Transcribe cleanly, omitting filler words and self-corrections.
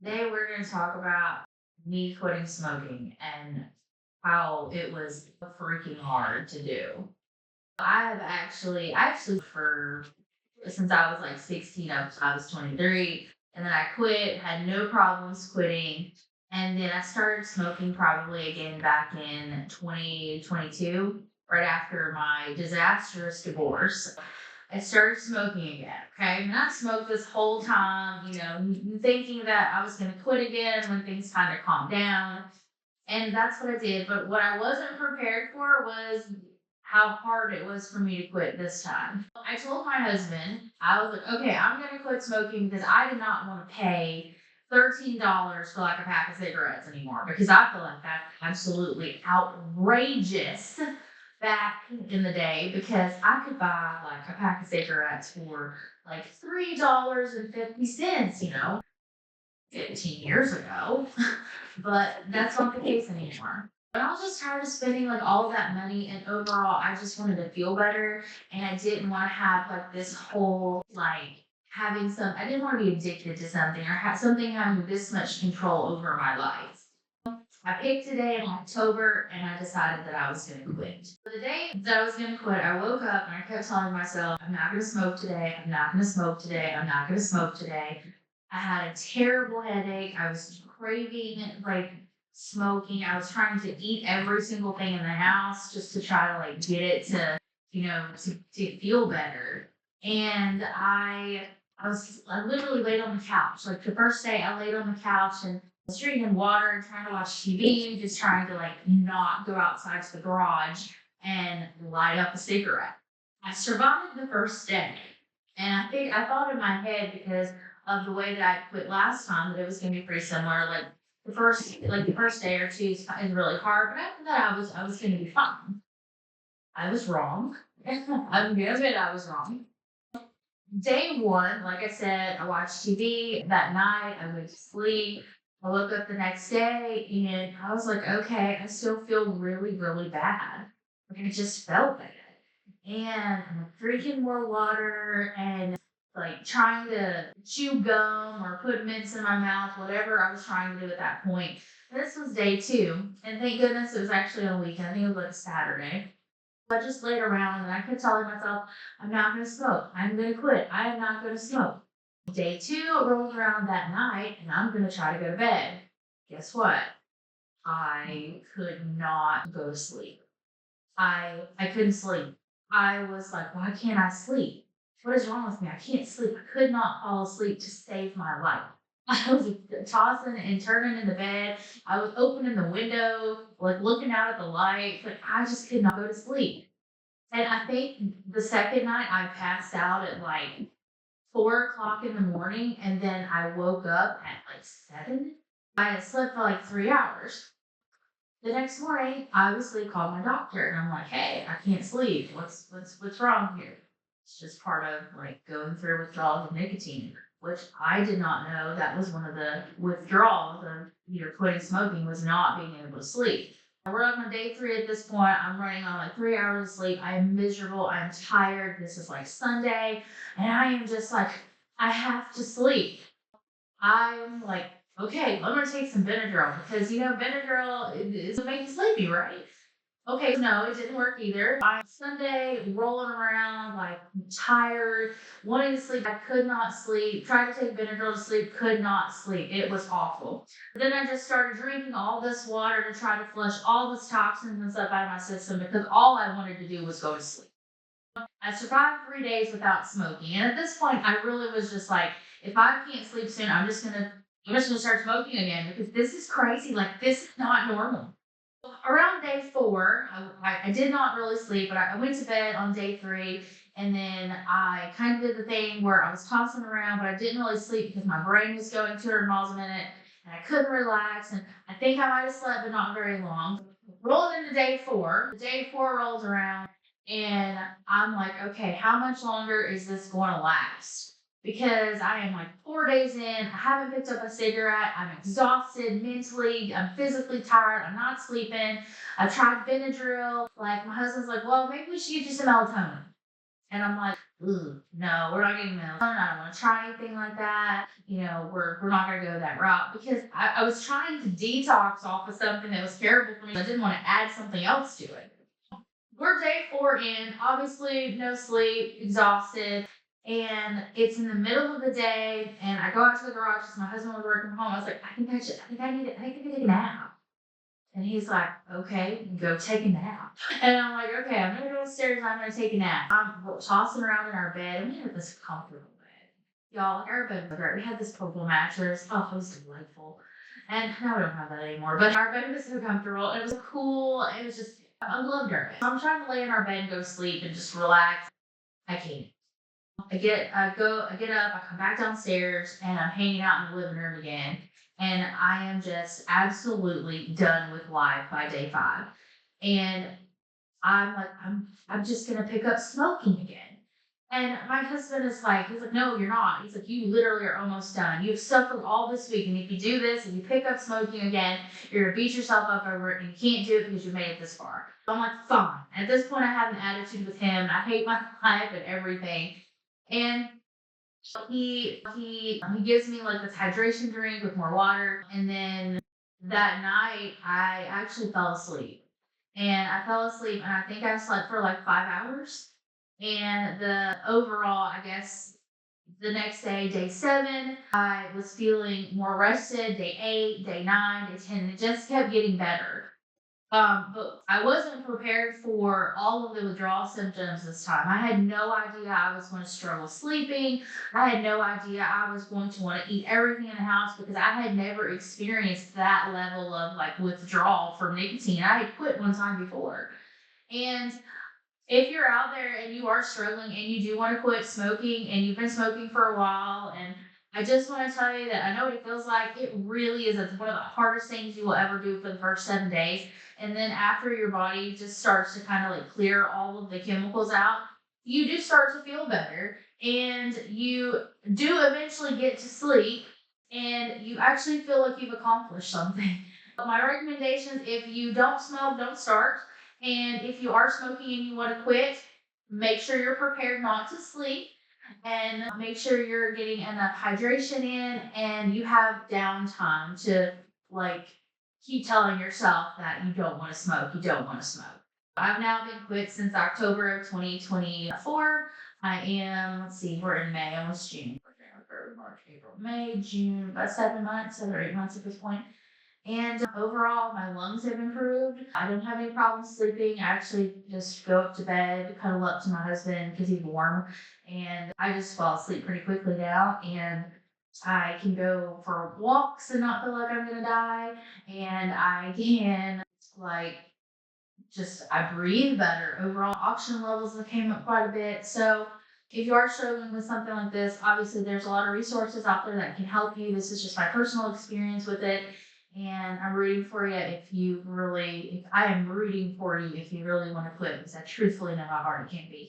Today we're going to talk about me quitting smoking and how it was freaking hard to do. I actually for since I was like 16 up to I was 23, and then I quit, had no problems quitting, and then I started smoking probably again back in 2022, right after my disastrous divorce. I started smoking again. Okay. And I smoked this whole time, thinking that I was going to quit again when things kind of calmed down. And that's what I did. But what I wasn't prepared for was how hard it was for me to quit this time. I told my husband, I was like, okay, I'm going to quit smoking because I did not want to pay $13 for like a pack of cigarettes anymore because I feel like that's absolutely outrageous back in the day because I could buy like a pack of cigarettes for like $3.50, 15 years ago. But that's not the case anymore. But I was just tired of spending like all of that money, and overall I just wanted to feel better, and I didn't want to have like this whole like having some I didn't want to be addicted to something or have something having this much control over my life. I picked a day in October and I decided that I was going to quit. So the day that I was going to quit, I woke up and I kept telling myself, I'm not going to smoke today. I'm not going to smoke today. I'm not going to smoke today. I had a terrible headache. I was craving like smoking. I was trying to eat every single thing in the house just to try to like get it to, to feel better. And I literally laid on the couch. Like the first day I laid on the couch and was drinking water and trying to watch TV, just trying to like not go outside to the garage and light up a cigarette. I survived the first day. And I thought in my head because of the way that I quit last time that it was gonna be pretty similar. Like the first day or two is really hard, but after that I was gonna be fine. I was wrong. I'm gonna admit I was wrong. Day one, like I said, I watched TV that night. I went to sleep. I woke up the next day and I was like, okay, I still feel really, really bad. Like I just felt bad. And I'm like, drinking more water and like trying to chew gum or put mints in my mouth, whatever I was trying to do at that point. This was day two. And thank goodness it was actually on a weekend. I think it was like Saturday. I just laid around and I kept telling myself, I'm not going to smoke. I'm going to quit. I am not going to smoke. Day two rolled around that night and I'm going to try to go to bed. Guess what? I could not go to sleep. I couldn't sleep. I was like, why can't I sleep? What is wrong with me? I can't sleep. I could not fall asleep to save my life. I was tossing and turning in the bed. I was opening the window, like looking out at the lights. Like I just could not go to sleep. And I think the second night I passed out at like 4 o'clock in the morning, and then I woke up at like 7. I had slept for like 3 hours. The next morning, I obviously called my doctor, and I'm like, "Hey, I can't sleep. What's wrong here?" It's just part of like going through withdrawals of nicotine, which I did not know that was one of the withdrawals of quitting smoking was not being able to sleep. We're on day three at this point. I'm running on like 3 hours of sleep. I am miserable. I'm tired. This is like Sunday, and I am just like, I have to sleep. I'm like, okay, I'm gonna take some Benadryl because Benadryl is make you sleepy, right? Okay, no, it didn't work either. I Sunday rolling around like tired, wanting to sleep. I could not sleep. Tried to take Benadryl to sleep, could not sleep. It was awful. But then I just started drinking all this water to try to flush all this toxins and stuff out of my system because all I wanted to do was go to sleep. I survived 3 days without smoking. And at this point, I really was just like, if I can't sleep soon, I'm just gonna start smoking again because this is crazy. Like this is not normal. Around day four, I did not really sleep, but I went to bed on day three, and then I kind of did the thing where I was tossing around, but I didn't really sleep because my brain was going 200 miles a minute, and I couldn't relax. And I think I might have slept, but not very long. Rolled into day four. Day four rolls around, and I'm like, okay, how much longer is this going to last? Because I am like 4 days in, I haven't picked up a cigarette, I'm exhausted mentally, I'm physically tired, I'm not sleeping. I've tried Benadryl. Like my husband's like, well, maybe we should get you some melatonin. And I'm like, "Ugh, no, we're not getting milk. I don't want to try anything like that. We're not gonna go that route," because I was trying to detox off of something that was terrible for me. I didn't want to add something else to it. We're day 4 in, obviously no sleep, exhausted, and it's in the middle of the day, and I go out to the garage because my husband was working from home. I was like, I think I need it. I think I take a nap. And he's like, okay, go take a nap. And I'm like, okay, I'm gonna go upstairs. I'm gonna take a nap. We're tossing around in our bed, and we had this comfortable bed. Y'all, our bed was great. We had this purple mattress. Oh, it was delightful. And now we don't have that anymore. But our bed was so comfortable. It was cool. It was just, I loved our bed. So I'm trying to lay in our bed and go to sleep and just relax. I can't. I get up, I come back downstairs, and I'm hanging out in the living room again. And I am just absolutely done with life by day 5. And I'm like, I'm just gonna pick up smoking again. And my husband is like, he's like, no, you're not. He's like, you literally are almost done. You've suffered all this week, and if you do this and you pick up smoking again, you're gonna beat yourself up over it, and you can't do it because you made it this far. So I'm like, fine. At this point, I have an attitude with him, and I hate my life and everything. And he gives me like this hydration drink with more water, and then that night I actually fell asleep. And I fell asleep, and I think I slept for like 5 hours. And the overall, I guess the next day, day 7, I was feeling more rested. Day 8, day 9, day 10, and it just kept getting better. But I wasn't prepared for all of the withdrawal symptoms this time. I had no idea I was going to struggle sleeping. I had no idea I was going to want to eat everything in the house because I had never experienced that level of like withdrawal from nicotine. I had quit one time before. And if you're out there and you are struggling and you do want to quit smoking and you've been smoking for a while, and I just want to tell you that I know what it feels like. It really is. It's one of the hardest things you will ever do for the first 7 days. And then after your body just starts to kind of like clear all of the chemicals out, you do start to feel better, and you do eventually get to sleep, and you actually feel like you've accomplished something. But my recommendations, if you don't smoke, don't start. And if you are smoking and you want to quit, make sure you're prepared not to sleep, and make sure you're getting enough hydration in, and you have downtime to like keep telling yourself that you don't want to smoke, you don't want to smoke. I've now been quit since October of 2024. I am, let's see, we're in May, almost June. February, March, April, May, June, about 7 months, 7 or 8 months at this point. And overall, my lungs have improved. I don't have any problems sleeping. I actually just go up to bed, cuddle up to my husband because he's warm, and I just fall asleep pretty quickly now. And I can go for walks and not feel like I'm gonna die. And I can like just I breathe better. Overall oxygen levels have came up quite a bit. So if you are struggling with something like this, obviously there's a lot of resources out there that can help you. This is just my personal experience with it. And I'm rooting for you if I am rooting for you if you really want to quit, because I truthfully know how hard it can be.